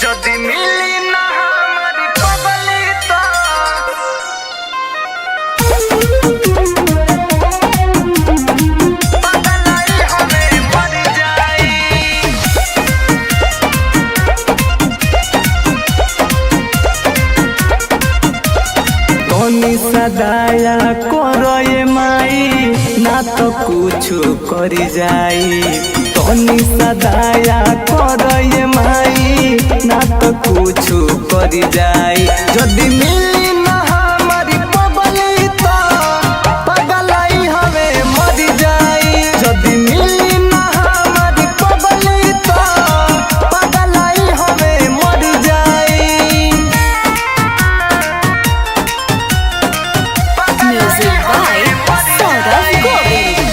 जदि मिली ना हमारी पगली तो पगलाई हमें मर जाई। कौनी सदाया करो ये माई ना तो कुछ कर जाई। कौनी सदाया करो ये माई ना तो कुछ कर जाई। जदि मिली ना हमारी पगली तो पगलाई हमें मर जाई। जदि मिली ना हमारी पगली तो पगलाई हमें मर जाई। Music by Saurav Govind.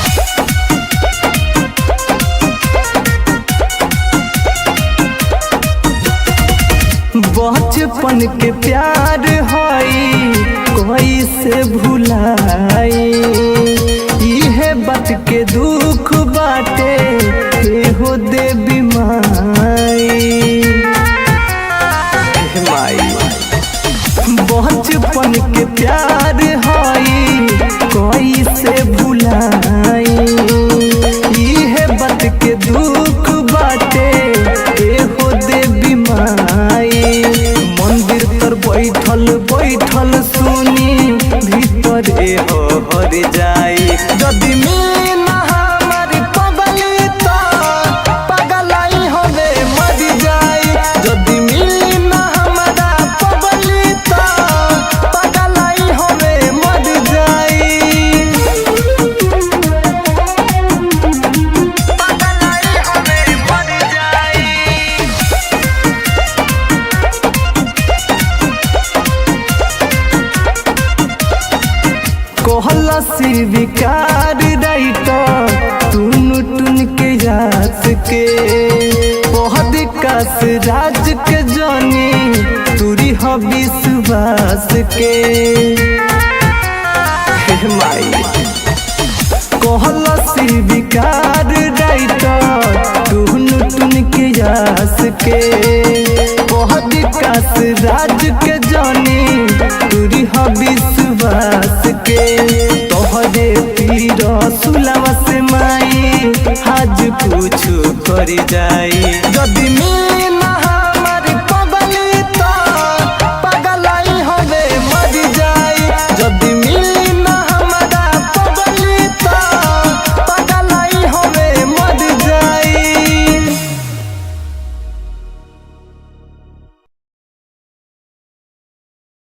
बचपन के प्यार हई कोई से भुलाई। इहे बात के दुख बाटे हो देवी माई। बचपन के प्यार हई कोई से भुलाई। इहे बात के दुख बाटे हो देवी माई। मंदिर तर बैठल बैठल सुनी भीतर हो हर जाई। जदि मिली ना हमारी पगली तो पगलाई हमे मर जाई। जदि मिली ना हमारा पगली तो पगलाई हमे मर जाई। पगलाई हमें मर जाई। कहला सी विकार राइट टुन टुन के याद के बहुत कास राज के जानी तुरी हो विश्वास के। हे माई कहला सी विकार राइट टुन टुन के यास के बहुत कास राज के जानी तुरी हो विश्वास के। तोहरे पीर सुलवा से माई आज कुछ कर जाई। जदि मिली